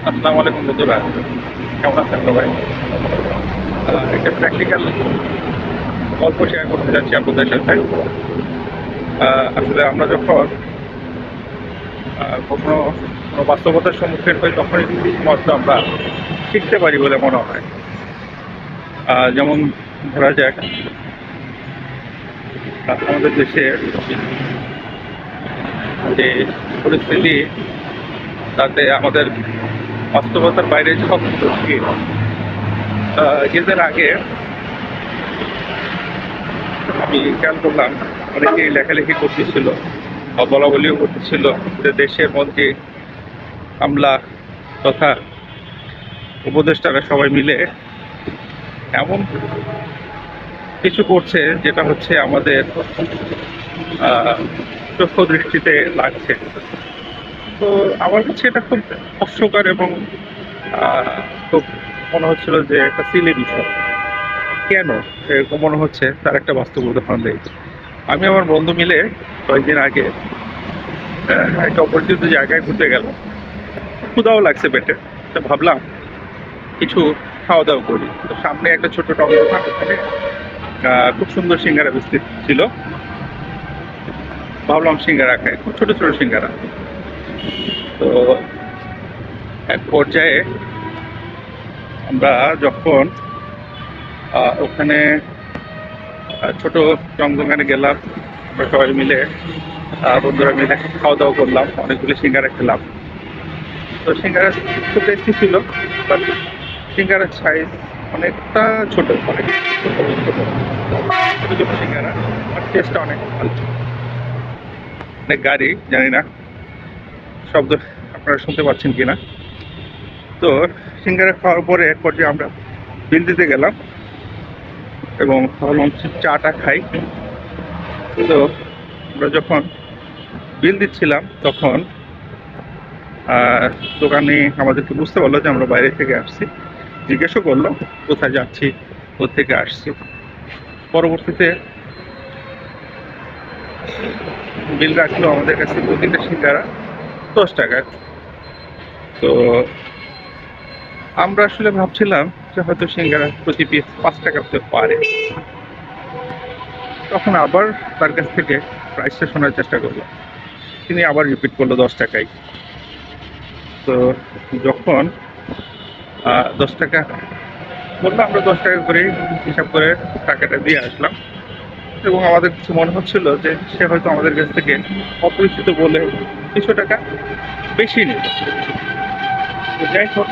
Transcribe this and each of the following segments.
আসসালামু আলাইকুম বন্ধুরা, কেমন আছেন সবাই? একটা প্র্যাকটিক্যাল গল্প শেয়ার করতে যাচ্ছি আপনাদের সাথে। আসলে আমরা যখন কখনো কোনো বাস্তবতার সম্মুখীন হই তখনই মাত্র আমরা শিখতে পারি বলে মনে হয়। যেমন ধরা যাক, আমাদের দেশে যে পরিস্থিতি, তাতে আমাদের বাস্তবতার বাইরে সব মুশকিল। ঈদের আগে আমি খেয়াল করলাম অনেকেই লেখালেখি করতেছিল বা বলা বলিও করতেছিল যে দেশের মন্ত্রী, আমলা তথা উপদেষ্টারা সবাই মিলে এমন কিছু করছে যেটা হচ্ছে আমাদের চক্ষু দৃষ্টিতে লাগছে। তো আমার কাছে এটা খুব হাস্যকর এবং আহ, খুব মনে হচ্ছিল যে একটা সিলি বিষয়। কেন এরকম মনে হচ্ছে তার একটা বাস্তব উদাহরণ দেই। আমি আমার বন্ধু মিলে কয়েকদিন আগে একটা অপরিচিত জায়গায় ঘুরতে গেলাম। ক্ষুধাও লাগছে পেটে, তো ভাবলাম কিছু খাওয়া দাওয়া করি। তো সামনে একটা ছোট টক দোকান, ওখানে খুব সুন্দর সিঙ্গারা বিস্কিট ছিল। ভাবলাম সিঙ্গারা খাই, খুব ছোট ছোট সিঙ্গারা। তো এক পর্যায়ে আমরা যখন ওখানে ছোট টক দোকানে গেলাম, আমরা সবাই মিলে বন্ধুরা মিলে খাওয়া দাওয়া করলাম, অনেকগুলো সিঙ্গারা খেলাম। তো সিঙ্গারা খুব টেস্টি ছিল, বাট সিঙ্গারার সাইজ অনেকটা ছোট, অনেক ছোট ছোট ছোট ছোট সিঙ্গারা, বাট টেস্টটা অনেক ভালো। অনেক গাড়ি, জানি না শব্দ আপনারা শুনতে পাচ্ছেন কিনা। তো সিঙ্গারা খাওয়ার পরে এক পর্যায়ে আমরা বিল দিতে গেলাম এবং ভাবলাম চাটা খাই। তো আমরা যখন বিল দিচ্ছিলাম তখন দোকানি আমাদেরকে বুঝতে পারলো যে আমরা বাইরে থেকে আসছি। জিজ্ঞেসও করলো কোথায় যাচ্ছি, কোথেকে আসছি। পরবর্তীতে বিল রাখলো আমাদের কাছে প্রতিটা সিঙ্গারা 10 টাকা। তো আমরা আসলে ভাবছিলাম যে হয়তো সিঙ্গারা প্রতি পিস 5 টাকা হতে পারে। তখন আবার তার কাছ থেকে প্রাইসটা শোনার চেষ্টা করলো। তিনি আবার রিপিট করলো 10 টাকাই। তো যখন 10 টাকা বললো, আমরা 10 টাকা করে হিসাব করে টাকাটা দিয়ে আসলাম। এবং আমাদের কিছু মনে হচ্ছিল যে সে হয়তো আমাদের কাছ থেকে অপরিচিত বলে কিছু টাকা বেশি নিল। তো যাই হোক,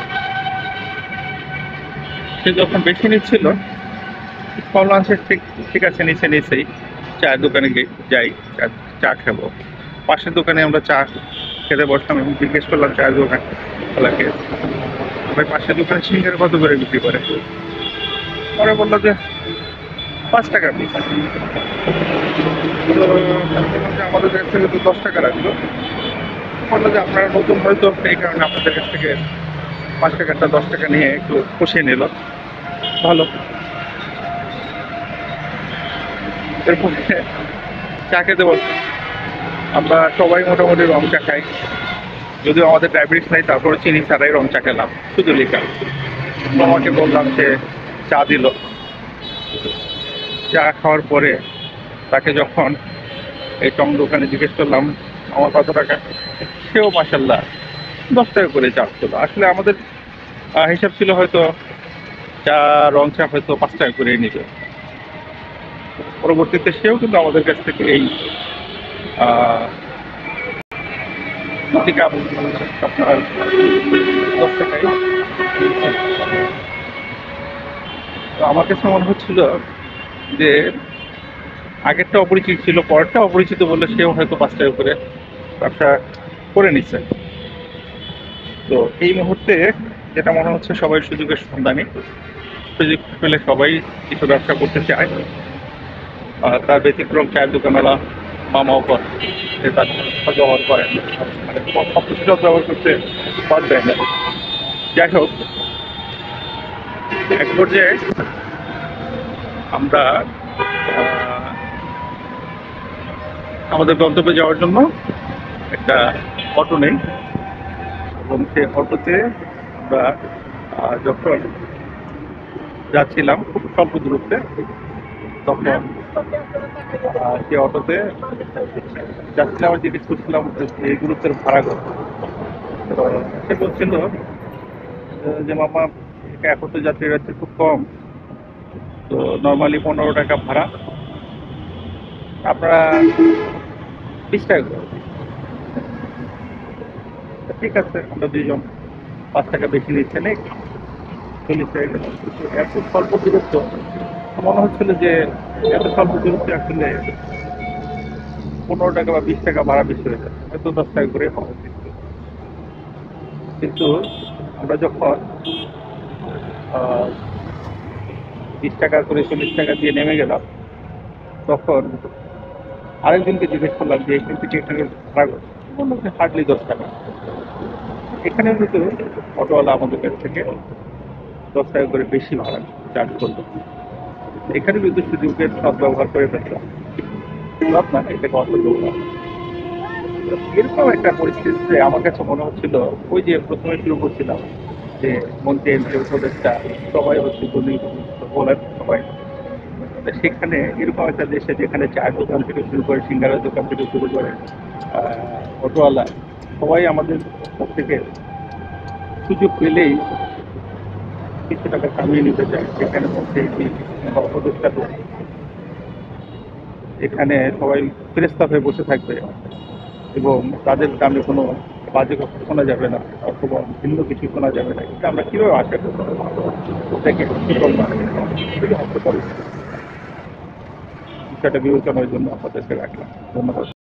সে যখন বেশি নিচ্ছিল ভাবলাম সে ঠিক ঠিক আছে, নিচে নিচেই চায়ের দোকানে যাই, চা চা খাবো। পাশের দোকানে আমরা চা খেতে বসলাম এবং জিজ্ঞেস করলাম চায়ের দোকান ওলাকে, ভাই পাশের দোকানে সিঙ্গারা কত করে বিক্রি করে? পরে বললো যে 5 টাকা পিস। তো আমাদের কাছ থেকে তো 10 টাকা রাখলো। বললো যে আপনারা নতুন হয়তো এই কারণে আপনাদের কাছ থেকে 5 টাকাটা 10 টাকা নিয়ে একটু পুষিয়ে নিল, ভালো। এরপরে চা খেতে বলতাম, আমরা সবাই মোটামুটি রং চা খাই, যদিও আমাদের ডায়াবেটিস নাই, তারপরে চিনি ছাড়াই রং চা খেলাম, শুধু লিকার। আমাকে বললাম, সে চা দিল। চা খাওয়ার পরে তাকে যখন এই টং দোকানে জিজ্ঞেস করলাম আমার কত টাকা, সেও মাসাল্লাহ 10 টাকা করে চার্জ করলো। আসলে আমাদের হিসাব ছিল হয়তো চা, রং চা হয়তো 5 টাকা করে নিবে। পরবর্তীতে সেও কিন্তু আমাদের কাছ থেকে এই কাপ আপনার 10 টাকায়। তো আমার কাছে মনে হচ্ছিল যে আগেরটা অপরিচিত ছিল, পরেরটা অপরিচিত বললে সেও হয়তো 5 টাকা করে ব্যবসা করে নিচ্ছে। তো এই মুহূর্তে যেটা মনে হচ্ছে, সবাই সুযোগের সন্ধানী, সুযোগ পেলে সবাই কিছু ব্যবসা করতে চায়। তার ব্যতিক্রম চায়ের দোকানওয়ালা মামাও করে, সে তার ব্যবহার করেন, মানে সবকিছু ব্যবহার করতে বাদ দেয় না। যাই হোক, এক পর্যায়ে আমরা আমাদের গন্তব্যে যাওয়ার জন্য একটা অটো নেই এবং সে অটোতে আমরা যখন যাচ্ছিলাম খুব স্বল্প দূরত্বে, তখন সে অটোতে যাচ্ছিলাম, আমার জিজ্ঞেস করছিলাম এই দূরত্বের ভাড়া কত। তো সে বলছিল যে মামা এখন তো যাত্রীর হচ্ছে খুব কম, তো নর্মালি 15 টাকা ভাড়া, আপনারা 20 টাকা করে। তো ঠিক আছে, আমরা দুইজন 5 টাকা বেশি নিচ্ছে নেই, 40 টাকা গেলাম। কিন্তু এত স্বল্প দূরত্ব মনে হচ্ছিল যে এত স্বল্প দূরত্বে আসলে 15 টাকা বা 20 টাকা ভাড়া বেশি হয়ে যাচ্ছে, হয়তো 10 টাকা করে হওয়া উচিত। কিন্তু আমরা যখন 20 টাকা করে 40 টাকা দিয়ে নেমে গেলাম, তখন আরেকজনকে জিজ্ঞেস করলাম যে এখান থেকে এখানে ভাড়া কত? বললো যে হার্ডলি 10 টাকা। এখানেও কিন্তু অটোওয়ালা আমাদের কাছ থেকে 10 টাকা করে বেশি ভাড়া চার্জ করলো। এখানে কিন্তু সুযোগের সদ্ব্যবহার করে ফেললাম, লাভ না, এটাকে অসদ্ব্যবহার। এরকম একটা পরিস্থিতিতে আমার কাছে মনে হচ্ছিল, ওই যে প্রথমে শুরু করছিলাম যে মন্ত্রী এমপি উপদেষ্টা সবাই হচ্ছে বলার সবাই, তো সেখানে এরকম একটা দেশে যেখানে চায়ের দোকান থেকে শুরু করে সিঙ্গারার দোকান থেকে শুরু করে অটোওয়ালা সবাই আমাদের কাছ থেকে সুযোগ পেলেই কিছু টাকা কামিয়ে নিতে চায়, সেখানে মধ্যে উপদেষ্টা এখানে সবাই ফেরেস্তা হয়ে বসে থাকবে এবং তাদের দামে কোনো বাজে কথা শোনা যাবে না অথবা ভিন্ন কিছু শোনা যাবে না, এটা আমরা কীভাবে আশা করবো? এটাকে হাস্যকর মানে খুবই হাস্যকর। বিষয়টা বিবেচনার জন্য আপনাদেরকে রাখলাম। ধন্যবাদ।